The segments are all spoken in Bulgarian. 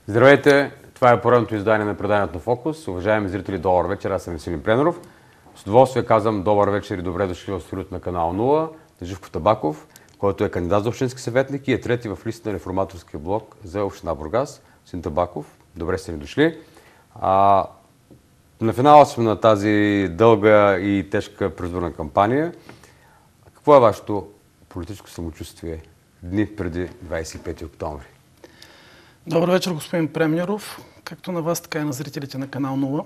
Здравейте! Това е поредното издание на преданието на Фокус. Уважаеми зрители, добър вечер. Аз съм Веселин Пленеров. С удоволствие казвам добър вечер и добре дошли в студиото на канал 0 на Живко Табаков, който е кандидат за общински съветник и е трети в листа на реформаторския блок за община Бургас. Господин Табаков, добре сте ни дошли. На финала сме на тази дълга и тежка предизборна кампания. Какво е вашето политическо самочувствие дни преди 25 октомври? Добър вечер, господин Премнеров, както на вас, така и на зрителите на канал 0.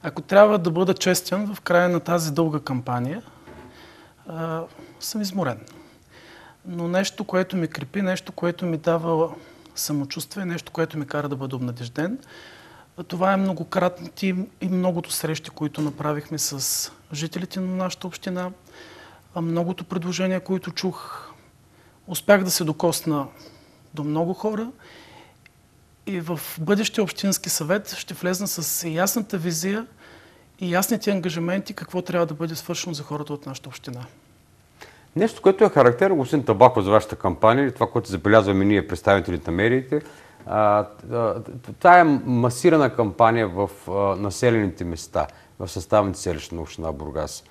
Ако трябва да бъда честен, в края на тази дълга кампания съм изморен. Но нещо, което ми крепи, нещо, което ми дава самочувствие, нещо, което ми кара да бъда обнадежден, това е многократните и многото срещи, които направихме с жителите на нашата община, многото предложения, които чух. Успях да се докосна до много хора и в бъдещия общински съвет ще влезна с ясната визия и ясните ангажименти какво трябва да бъде свършено за хората от нашата община. Нещо, което е характерно, господин Табаков, за вашата кампания, това, което забелязваме ние, представителите на медиите, това е масирана кампания в населените места, в съставните селища на община Бургас.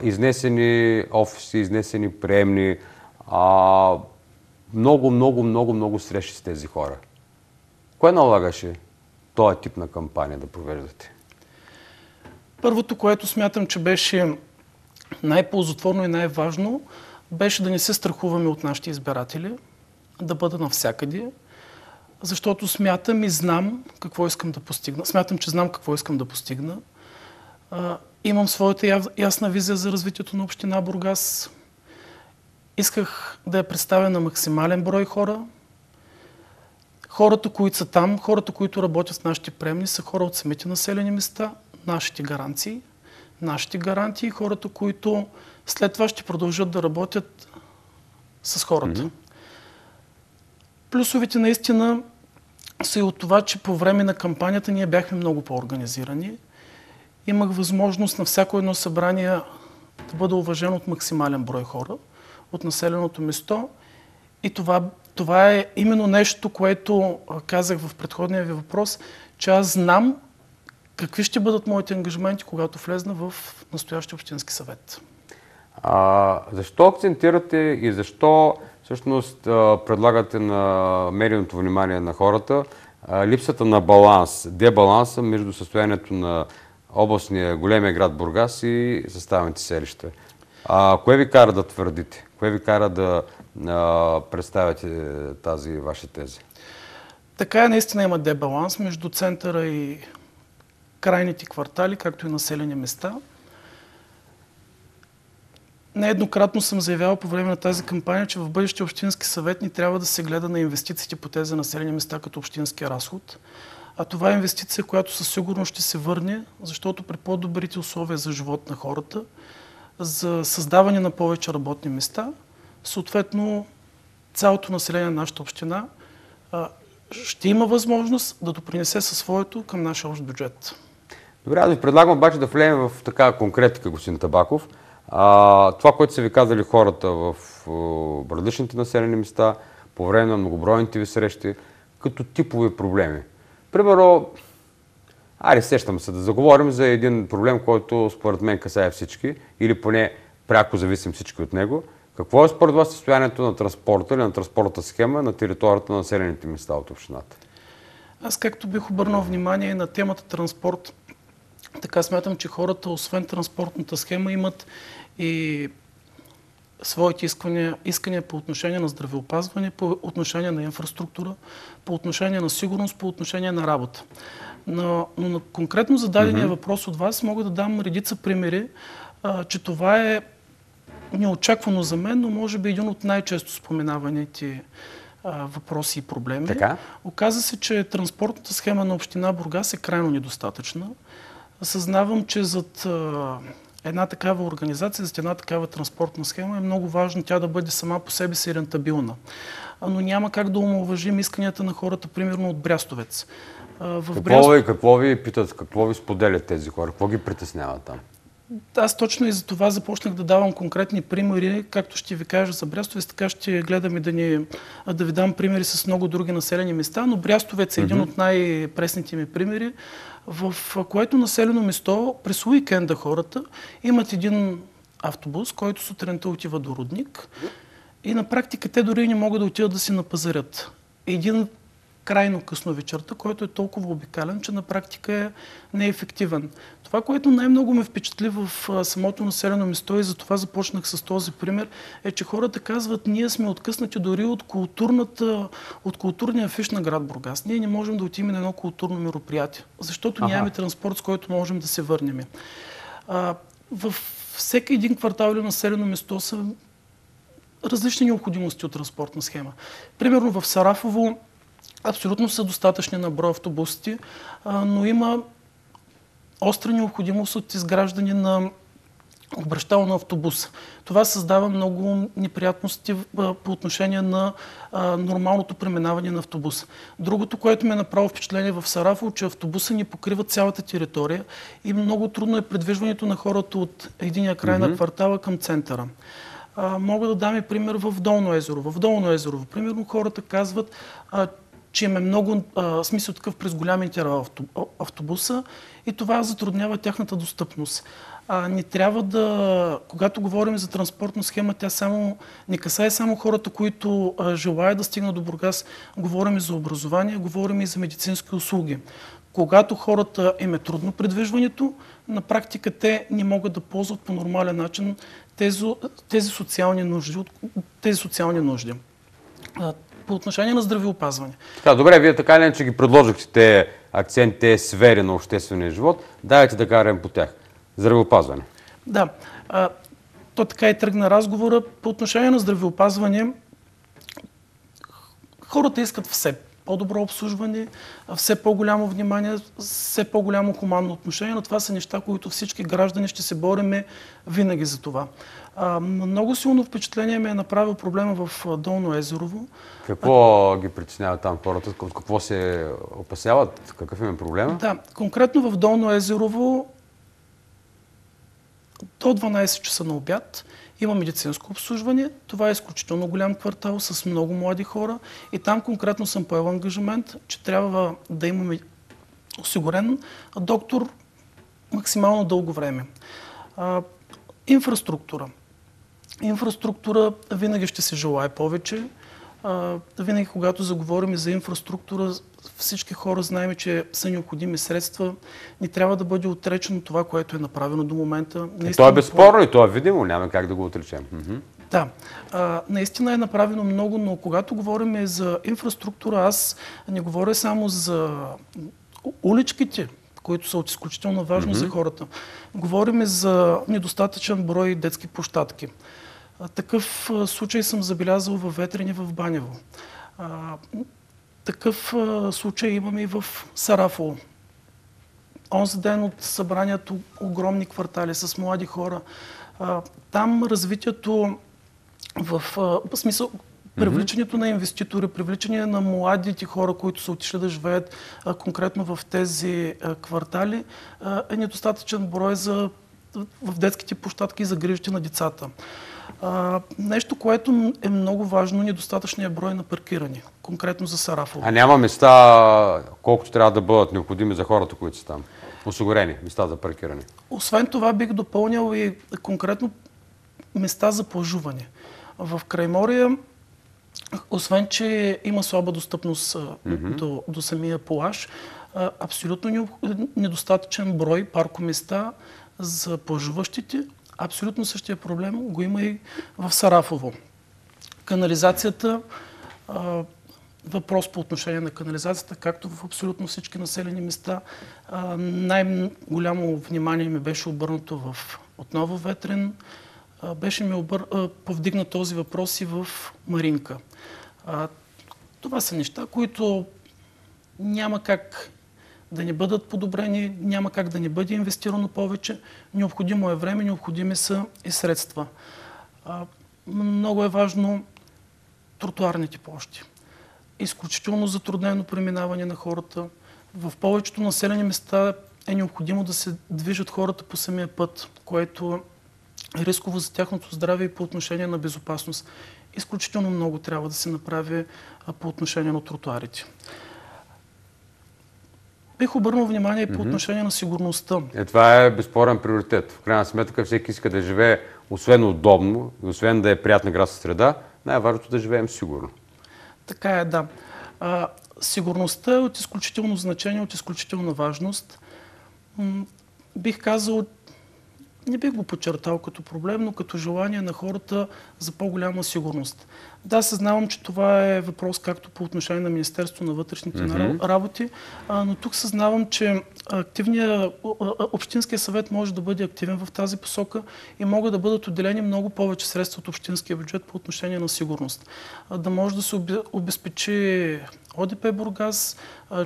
Изнесени офиси, изнесени приемни, много срещи с тези хора. Кое налагаше този тип на кампания да провеждате? Първото, което смятам, че беше най-ползотворно и най-важно, беше да не се страхуваме от нашите избиратели, да бъда навсякъде, защото смятам и знам какво искам да постигна. Смятам, че знам какво искам да постигна. Имам своята ясна визия за развитието на община Бургас. Исках да я представя на максимален брой хора. Хората, които са там, хората, които работят с нашите приемни, са хора от самите населени места, нашите гарантии, хората, които след това ще продължат да работят с хората. Плюсовете наистина са и от това, че по време на кампанията ние бяхме много по-организирани. Имах възможност на всяко едно събрание да бъда уважен от максимален брой хора от населеното место. И това е именно нещо, което казах в предходния ви въпрос, че аз знам какви ще бъдат моите ангажименти, когато влезна в настоящия общински съвет. Защо акцентирате и защо всъщност предлагате на медийното внимание на хората липсата на баланс, дебаланса между състоянието на областния големия град Бургас и съставните селища? Кое ви кара да твърдите? Кое ви кара да представяте тази ваша теза? Така наистина има дебаланс между центъра и крайните квартали, както и населени места. Нееднократно съм заявявал по време на тази кампания, че в бъдещия общински съвет ни трябва да се гледа на инвестициите по тези населени места като общински разход. А това е инвестиция, която със сигурност ще се върне, защото при по-добрите условия за живот на хората, за създаване на повече работни места, съответно цялото население на нашата община ще има възможност да допринесе със своето към нашия общ бюджет. Добре, аз ви предлагам обаче да влезем в такава конкретика, господин Табаков. Това, което са ви казали хората в различните населени места, по време на многобройните ви срещи, като типови проблеми. Примерно, сещам се да заговорим за един проблем, който според мен касае всички, или поне пряко зависим всички от него. Какво е според вас състоянието на транспорта или на транспортната схема на територията на населените места от общината? Аз както бих обърнал внимание на темата транспорт, така смятам, че хората, освен транспортната схема, имат и своите искания по отношение на здравеопазване, по отношение на инфраструктура, по отношение на сигурност, по отношение на работа. Но на конкретно зададения въпрос от вас мога да дам редица примери, че това е неочаквано за мен, но може би един от най-често споменаваните въпроси и проблеми. Така? Оказа се, че транспортната схема на община Бургас е крайно недостатъчна. Съзнавам, че зад една такава организация, зад една такава транспортна схема е много важно тя да бъде сама по себе си рентабилна. Но няма как да омаловажим исканията на хората, примерно от Брястовец. Какво ви питат, какво ви споделят тези хора, какво ги притеснява там? Аз точно и за това започнах да давам конкретни примери, както ще ви кажа за Брястовец, така ще гледам и да ви дам примери с много други населени места, но Брястовец е един от най-пресните ми примери, в което населено место през уикенда хората имат един автобус, който сутринта отива до Рудник и на практика те дори не могат да отидат да си напазарят. Един крайно късно вечерта, който е толкова обикален, че на практика е неефективен. Това, което най-много ме впечатли в самото населено место и за това започнах с този пример, е, че хората казват, ние сме откъснати дори от културния афиш на град Бургас. Ние не можем да отидем на едно културно мероприятие, защото нямаме транспорт, с който можем да се върнем. Във всеки един квартал или населено место са различни необходимости от транспортна схема. Примерно в Сарафово абсолютно са достатъчни на брой автобусите, но има остра необходимост от изграждане на обръщал на автобуса. Това създава много неприятности по отношение на нормалното преминаване на автобуса. Другото, което ме направи впечатление в Сарафово, че автобуса ни покрива цялата територия и много трудно е придвижването на хората от единия край на квартала към центъра. Мога да дам и пример в Долно езерово. В Долно езерово, примерно, хората казват, че им е много смисъл такъв през голям интервал автобуса и това затруднява тяхната достъпност. Не трябва да, когато говорим за транспортна схема, тя не касае само хората, които желаят да стигнат до Бургас. Говорим и за образование, говорим и за медицински услуги. Когато хората им е трудно придвижването, на практика те не могат да ползват по нормален начин тези социални нужди. По отношение на здравеопазване. Добре, вие така или иначе ги предложихте те акценти, те сфери на обществения живот. Дайте да карем по тях. Здравеопазване. Да. То така и тръгна разговора. По отношение на здравеопазване, хората искат все по-добро обслужване, все по-голямо внимание, все по-голямо хуманно отношение, но това са неща, които всички граждани ще се бориме винаги за това. Много силно впечатление ме е направил проблема в Долно езерово. Какво ги притеснява там хората? От какво се опасяват? Какъв им е проблема? Да, конкретно в Долно езерово до 12 часа на обяд има медицинско обслужване. Това е изключително голям квартал с много млади хора и там конкретно съм поел ангажимент, че трябва да имаме осигурен доктор максимално дълго време. Инфраструктура. Инфраструктура винаги ще се желае повече. Винаги, когато заговорим за инфраструктура, всички хора знаем, че са необходими средства. Не трябва да бъде отречено това, което е направено до момента. То е безспорно и то е видимо, няма как да го отречем. Да, наистина е направено много, но когато говорим за инфраструктура, аз не говоря само за уличките, които са от изключително важно за хората. Говорим за недостатъчен брой детски площадки. Такъв случай съм забелязал във Ветрен и в Банево. Такъв случай имаме и в Сарафово. Онзи ден от събранието огромни квартали с млади хора. Там развитието в смисъл привличането на инвеститори, привличане на младите хора, които са отишли да живеят конкретно в тези квартали, е недостатъчен брой в детските площадки и за грижите на децата. Нещо, което е много важно, недостатъчният брой на паркиране, конкретно за Сарафово. А няма места, колкото трябва да бъдат необходими за хората, които са там? Осигурени места за паркиране? Освен това бих допълнил и конкретно места за плажуване. В Крайморие, освен че има слаба достъпност до самия плаж, абсолютно недостатъчен брой паркоместа за плажуващите. Абсолютно същия проблем го има и в Сарафово. Канализацията, въпрос по отношение на канализацията, както в абсолютно всички населени места. Най-голямо внимание ми беше обърнато отново Ветрен. Беше ми повдигнат този въпрос и в Маринка. Това са неща, които няма как да не бъдат подобрени, няма как да не бъде инвестирано повече. Необходимо е време, необходими са и средства. Много е важно тротуарните площи. Изключително затруднено преминаване на хората. В повечето населени места е необходимо да се движат хората по самия път, което е рисково за тяхното здраве и по отношение на безопасност. Изключително много трябва да се направи по отношение на тротуарите. Бих обърнал внимание и по отношение на сигурността. Това е безспорен приоритет. В крайна сметка всеки иска да живее освен удобно, освен да е приятна градска среда, най-важното да живеем сигурно. Така е, да. Сигурността е от изключително значение, от изключителна важност. Бих казал, не бих го подчертал като проблем, но като желание на хората за по-голяма сигурност. Да, съзнавам, че това е въпрос както по отношение на Министерството на вътрешните работи, но тук съзнавам, че Общинския съвет може да бъде активен в тази посока и могат да бъдат отделени много повече средства от общинския бюджет по отношение на сигурност. Да може да се обезпечи ОДП Бургас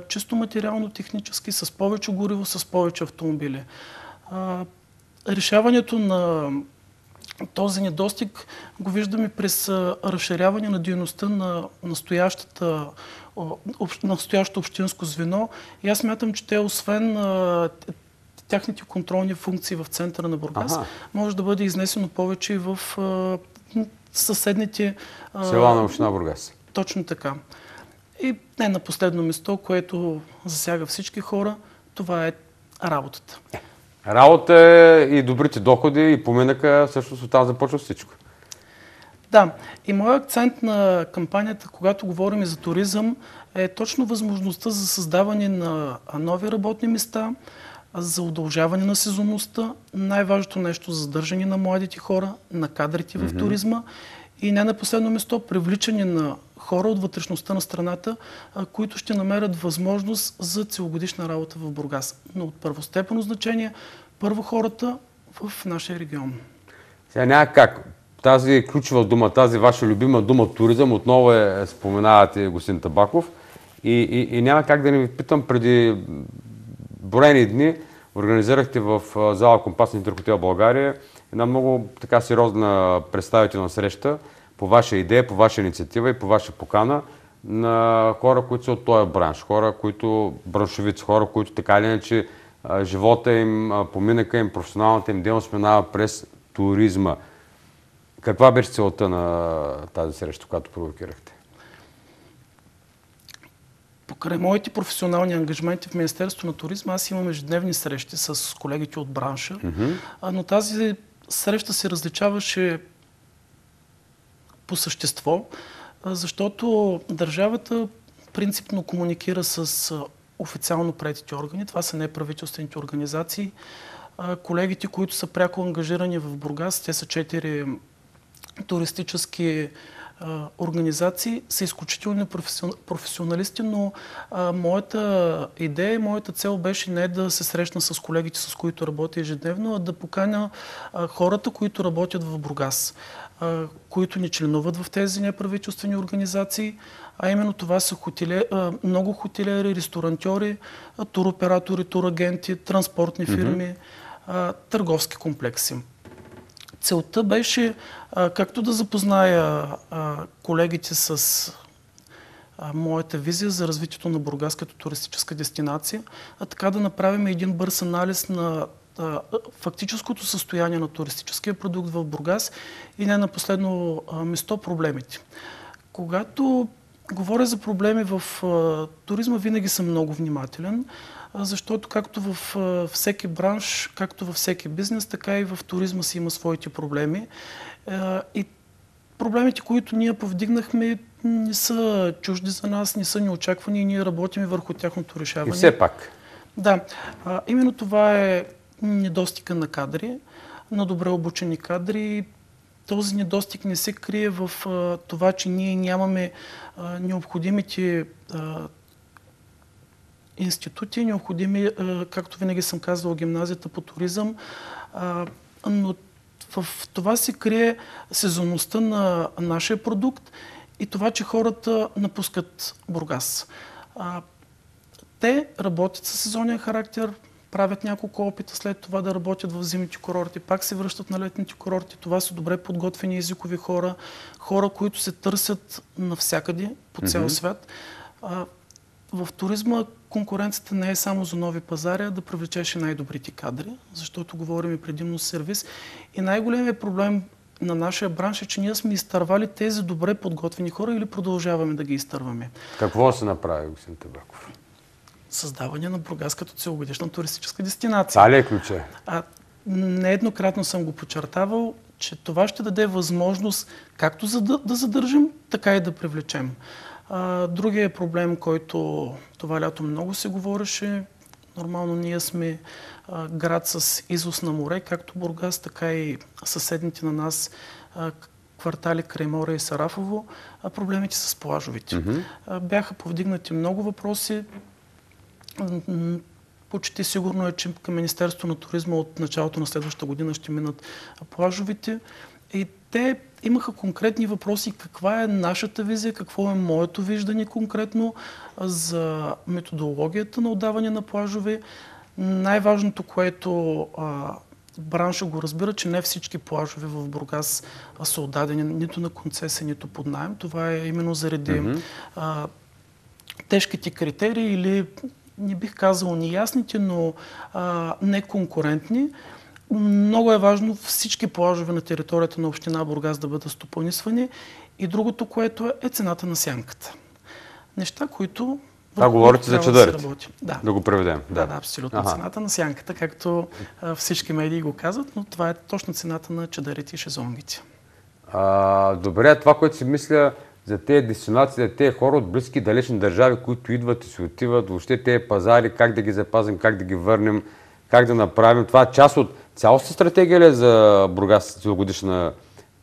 чисто материално-технически, с повече гориво, с повече автомобили. Решаването на този недостиг го виждаме през разширяване на дейността на настоящото общинско звено. И аз смятам, че те, освен тяхните контролни функции в центъра на Бургас, може да бъде изнесено повече и в съседните села на община Бургас. Точно така. И не на последно място, което засяга всички хора, това е работата. Работа и добрите доходи и поминъка, всъщност оттам започва всичко. Да, и моят акцент на кампанията, когато говорим за туризъм, е точно възможността за създаване на нови работни места, за удължаване на сезонността, най-важното нещо за задържане на младите хора, на кадрите в туризма и не на последно място привличане на хора от вътрешността на страната, които ще намерят възможност за целогодишна работа в Бургас. Но от първостепенно значение първо хората в нашия регион. Сега няма как. Тази ключова дума, тази ваша любима дума туризъм, отново споменавате господин Табаков. И няма как да не ви питам, преди броени дни организирахте в зала Компас на Интерхотел България една много така сериозна представителна среща по ваша идея, по ваша инициатива и по ваша покана на хора, които са от този бранш, хора, които браншовици, хора, които така или иначе живота им, поминъка им, професионалната им дейност минава през туризма. Каква беше целта на тази среща, която провокирахте? Покрай моите професионални ангажименти в Министерството на туризма, аз имам ежедневни срещи с колегите от бранша, но тази среща се различаваше по същество, защото държавата принципно комуникира с официално приетите органи. Това са неправителствените организации. Колегите, които са пряко ангажирани в Бургас, те са 4 туристически организации, са изключително професионалисти, но моята идея и моята цел беше не да се срещна с колегите, с които работя ежедневно, а да поканя хората, които работят в Бургас, които не членуват в тези неправителствени организации, а именно това са много хотелиери, ресторантьори, туроператори, турагенти, транспортни фирми, търговски комплекси. Целта беше както да запозная колегите с моята визия за развитието на Бургас като туристическа дестинация, а така да направим един бърз анализ на фактическото състояние на туристическия продукт в Бургас и не на последно място проблемите. Когато говоря за проблеми в туризма, винаги съм много внимателен, защото както във всеки бранш, както във всеки бизнес, така и в туризма си има своите проблеми. И проблемите, които ние повдигнахме, не са чужди за нас, не са неочаквани и ние работим върху тяхното решаване. И все пак. Да, именно това е недостига на кадри, на добре обучени кадри. Този недостиг не се крие в това, че ние нямаме необходимите институти, необходими, както винаги съм казвал, гимназията по туризъм, но в това се крие сезонността на нашия продукт и това, че хората напускат Бургас. Те работят със сезонен характер, правят няколко опита след това да работят в зимните курорти, пак се връщат на летните курорти. Това са добре подготвени езикови хора, които се търсят навсякъде по цял свят. в туризма конкуренцията не е само за нови пазари, а да привлечеш най-добрите кадри, защото говорим и предимно сервис. И най-големият проблем на нашия бранш е, че ние сме изтървали тези добре подготвени хора или продължаваме да ги изтърваме. Какво се направи, господин Табаков? Създаване на Бургас като целогодишна туристическа дестинация. Това ли е ключа? Нееднократно съм го подчертавал, че това ще даде възможност както да задържим, така и да привлечем. Другия проблем, който това лято много се говореше, нормално ние сме град с износ на море, както Бургас, така и съседните на нас квартали край море и Сарафово, проблемите с плажовете. Бяха повдигнати много въпроси. Почти сигурно е, че към Министерството на туризма от началото на следващата година ще минат плажовете. И те имаха конкретни въпроси. Каква е нашата визия, какво е моето виждане конкретно за методологията на отдаване на плажове. Най-важното, което бранша го разбира, че не всички плажове в Бургас са отдадени нито на концесия, нито под наем. Това е именно заради тежките критерии или, не бих казал неясните, но неконкурентни. Много е важно всички плажове на територията на община Бургас да бъдат стопанисвани. И другото, което е цената на сянката. Неща, които... Това говорите за чадърите. Да го преведем. Да, абсолютно. Цената на сянката, както всички медии го казват, но това е точно цената на чадърите и шезлонгите. Добре, това, което си мисля за тези дестинации, за тези хора от близки далечни държави, които идват и се отиват, въобще тези пазари, как да ги запазим, как да ги върнем, как да направим. Това е част от цялостна стратегия ли за Бургас целогодишна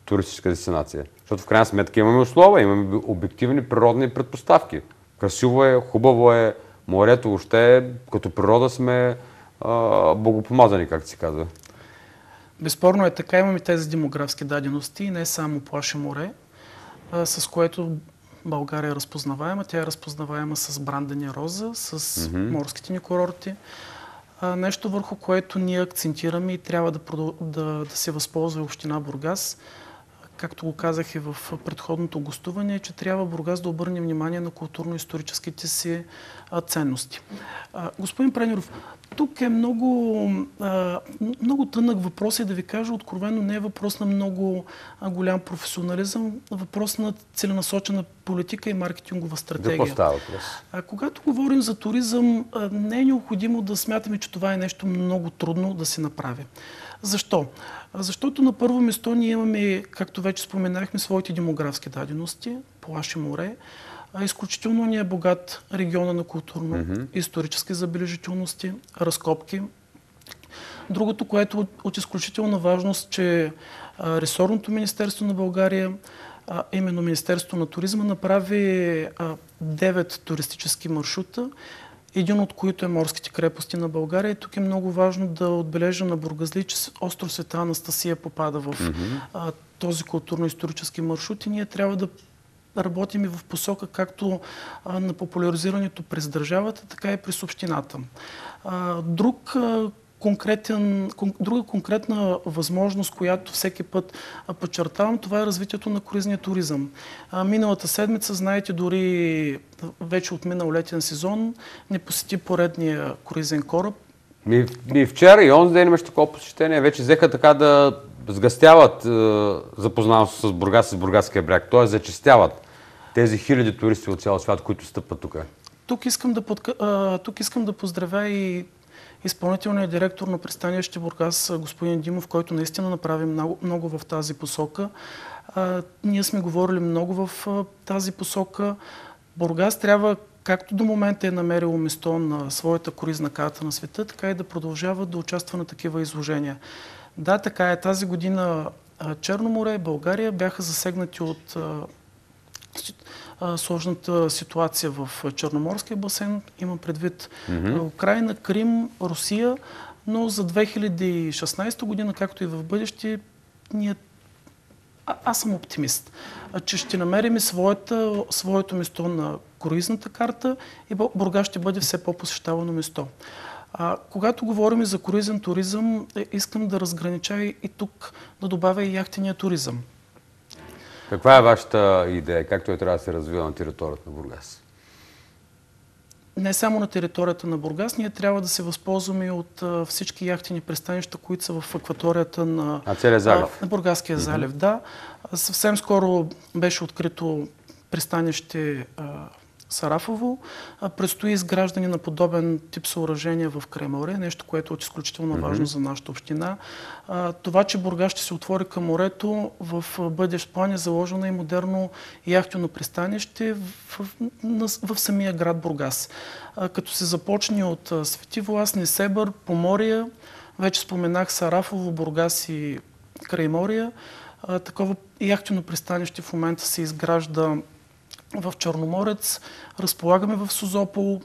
туристическа дестинация? Защото в крайна сметка имаме условия, имаме обективни природни предпоставки. Красиво е, хубаво е, морето въобще, като природа сме богопомазани, както се казва. Безспорно е така, имаме тези демографски дадености, не само плаше море, с което България е разпознаваема. Тя е разпознаваема с брандени роза, с морските ни курорти. Нещо, върху което ние акцентираме и трябва да се възползва община Бургас, както го казах и в предходното гостуване, че трябва Бургас да обърне внимание на културно-историческите си ценности. Господин Пренеров, тук е много тънък въпрос и да ви кажа откровено, не е въпрос на много голям професионализъм, въпрос на целенасочена политика и маркетингова стратегия. Какво става въпрос? Когато говорим за туризъм, не е необходимо да смятаме, че това е нещо много трудно да се направи. Защо? Защото на първо място ние имаме, както вече споменахме, своите демографски дадености, плаше море, изключително ни е богат региона на културно-исторически забележителности, разкопки. Другото, което е от изключителна важност, че ресорното Министерство на България, именно Министерство на туризма, направи 9 туристически маршрута, един от които е морските крепости на България. И тук е много важно да отбележа на бургазли, че остров Света Анастасия попада в този културно-исторически маршрут и ние трябва да работим и в посока както на популяризирането през държавата, така и през общината. Друга конкретна възможност, която всеки път подчертавам, това е развитието на круизния туризъм. Миналата седмица, знаете, дори вече отминал летен сезон, не посети поредния круизен кораб. И вчера и онзи ден имаш такова посещение. Вече взеха така да сгъстяват запознаването с Бургас и с Бургаския бряг. Т.е. зачестяват тези хиляди туристи от цял свят, които стъпват тук. Тук искам да поздравя и изпълнителният директор на пристанище Бургас, господин Димов, който наистина направи много в тази посока. Ние сме говорили много в тази посока. Бургас трябва, както до момента е намерило место на своята круизна карта на света, така и да продължава да участва на такива изложения. Да, така е. Тази година Черно море и България бяха засегнати от сложната ситуация в Черноморския басейн. Имам предвид Украйна, Крим, Русия, но за 2016 година, както и в бъдеще, аз съм оптимист, че ще намерим своето место на круизната карта и Бургас ще бъде все по-посещавано место. Когато говорим за круизен туризъм, искам да разгранича и тук да добавя и яхтения туризъм. Каква е вашата идея? Как той трябва да се развива на територията на Бургас? не само на територията на Бургас, ние трябва да се възползваме и от всички яхтени пристанища, които са в акваторията на Бургаския залив. Да. Съвсем скоро беше открито пристанище Сарафово. Предстои изграждане на подобен тип съоръжение в Крайморие, нещо, което е изключително важно за нашата община. Това, че Бургас ще се отвори към морето, в бъдещ план е заложено и модерно яхтено пристанище в самия град Бургас. Като се започне от Свети Влас, Несебър, Поморие, вече споменах Сарафово, Бургас и Крайморие. Такова яхтено пристанище в момента се изгражда в Черноморец, разполагаме в Созопол,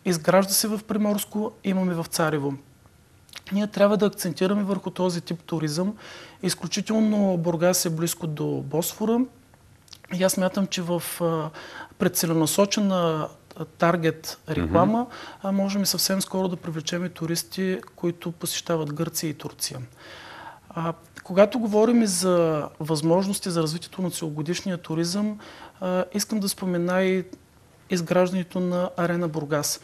изгражда се в Приморско, имаме в Царево. Ние трябва да акцентираме върху този тип туризъм. Изключително Бургас е близко до Босфора и аз смятам, че в предцеленасочена таргет реклама можем съвсем скоро да привлечем туристи, които посещават Гърция и Турция. Когато говорим за възможности за развитието на целогодишния туризъм, искам да спомена и изграждането на Арена Бургас.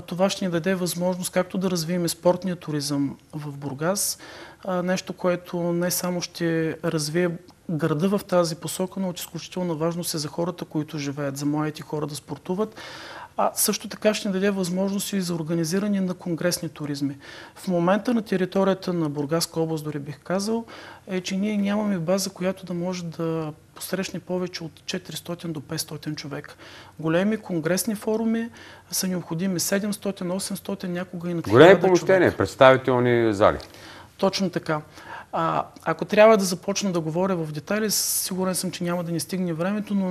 Това ще ни даде възможност както да развием спортния туризъм в Бургас, нещо, което не само ще развие града в тази посока, но от изключителна важност е за хората, които живеят, за младите хора да спортуват. Също така ще ни даде възможност и за организиране на конгресни туризми. В момента на територията на Бургаска област, дори бих казал, е, че ние нямаме база, която да може да посрещне повече от 400 до 500 човека. Големи конгресни форуми са необходими 700, 800, някога и на 1000 човека. Големи помещения, представителни зали. Точно така. Ако трябва да започна да говоря в детайли, сигурен съм, че няма да ни стигне времето, но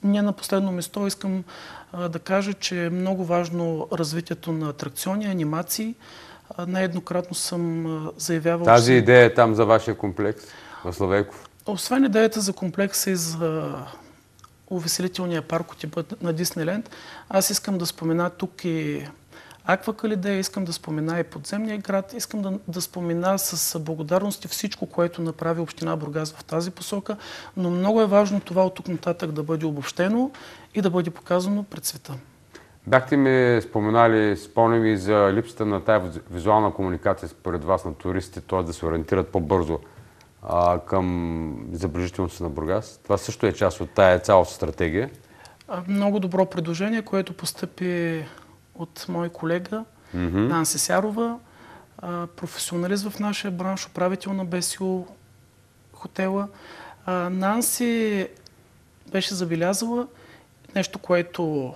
не на последно место искам да кажа, че е много важно развитието на атракциони, анимации. Нееднократно съм заявявал... Тази идея е там за вашия комплекс в Славейков? Освен идеята за комплекса и за увеселителния парк от типа на Диснейленд, аз искам да спомена тук и Аквакалидея, искам да спомена и подземния град, искам да спомена с благодарности всичко, което направи община Бургас в тази посока, но много е важно това от тук нататък да бъде обобщено и да бъде показано пред света. Бяхте ми споменали, спомням и за липсата на тази визуална комуникация според вас на туристите, т.е. да се ориентират по-бързо към забележителността на Бургас. Това също е част от тая цялата стратегия. Много добро предложение, което постъпи от мой колега Нанси Сярова, професионалист в нашия бранш, управител на БСУ хотела. Нанси беше забелязала нещо, което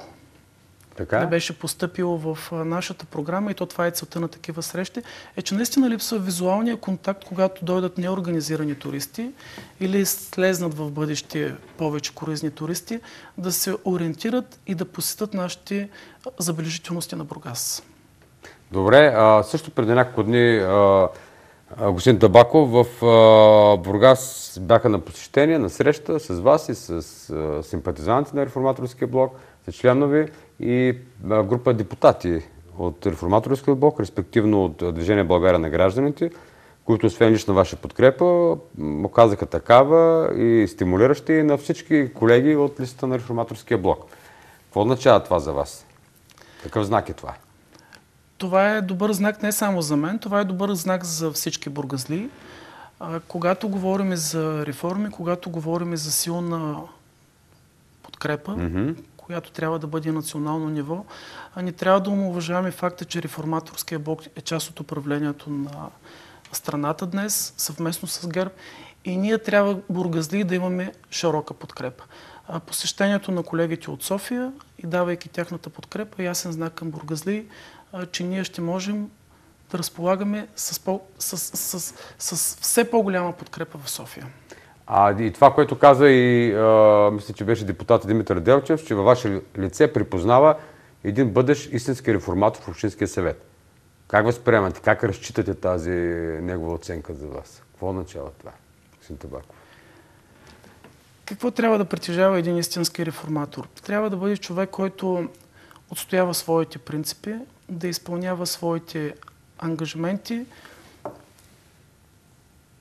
не беше постъпило в нашата програма, и то това е целта на такива срещи, е, че наистина липсва визуалния контакт, когато дойдат неорганизирани туристи или слезнат в бъдеще повече круизни туристи, да се ориентират и да посетят нашите забележителности на Бургас. Добре, също преди няколко дни господин Табаков в Бургас бяха на посещение, на среща с вас и с симпатизанти на Реформаторския блок, с членови и група депутати от Реформаторския блок, респективно от Движение България на гражданите, които освен лична ваша подкрепа, оказаха такава и стимулиращи на всички колеги от листата на Реформаторския блок. Какво означава това за вас? Какъв знак е това? Това е добър знак не само за мен, това е добър знак за всички бургазли. Когато говорим за реформи, когато говорим за силна подкрепа, която трябва да бъде национално ниво, не трябва да омаловажаваме факта, че Реформаторския блок е част от управлението на страната днес, съвместно с ГЕРБ, и ние трябва бургазли да имаме широка подкрепа. Посещението на колегите от София и давайки тяхната подкрепа, ясен знак към бургазли, че ние ще можем да разполагаме с все по-голяма подкрепа в София. И това, което каза и мисля, че беше депутат Димитър Делчев, че във ваше лице припознава един бъдещ истински реформатор в Общинския съвет. Как възприемате? Как разчитате тази негова оценка за вас? Какво означава това, господин Табаков? Какво трябва да притежава един истински реформатор? Трябва да бъде човек, който отстоява своите принципи, да изпълнява своите ангажименти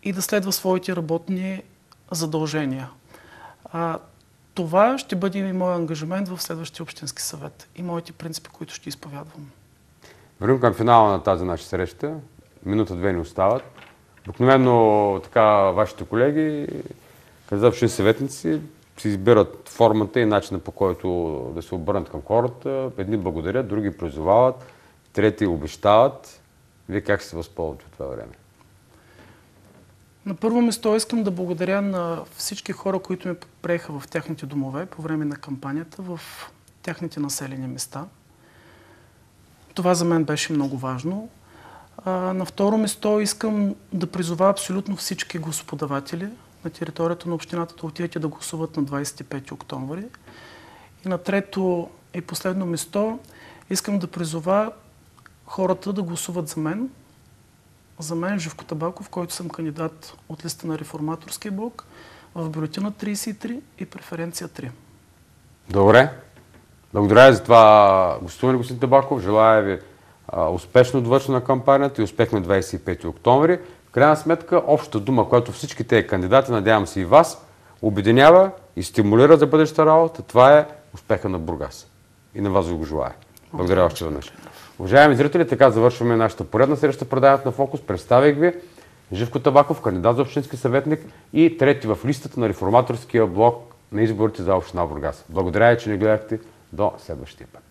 и да следва своите работни задължения. това ще бъде и моят ангажимент в следващия общински съвет и моите принципи, които ще изповядвам. Вървим към финала на тази наша среща. Минута-две ни остават. Обикновено така вашите колеги, като общински съветници, си избират формата и начина, по който да се обърнат към хората. Едни благодарят, други призовават, трети обещават. Вие как се възползвате от това време? На първо место искам да благодаря на всички хора, които ме приеха в тяхните домове по време на кампанията, в тяхните населени места. Това за мен беше много важно. На второ место искам да призова абсолютно всички гласоподаватели на територията на общината да отидете да гласуват на 25 октомври. И на трето и последно место искам да призова хората да гласуват за мен. За мен, Живко Табаков, който съм кандидат от листа на Реформаторския блок, в бюлетина 33 и преференция 3. Добре. Благодаря за това гостуване, господин Табаков. Желая ви успешно довършване на кампанията и успех на 25 октомври. В крайна сметка, общата дума, която всички тези кандидати, надявам се и вас, обединява и стимулира за бъдеща работа, това е успеха на Бургас. И на вас ви го желая. Благодаря още веднъж. Уважаеми зрители, така завършваме нашата поредна среща предаването на Фокус. Представих ви Живко Табаков, кандидат за общински съветник и трети в листата на Реформаторския блок на изборите за община Бургас. Благодаря ви, че ни гледахте. До следващия път.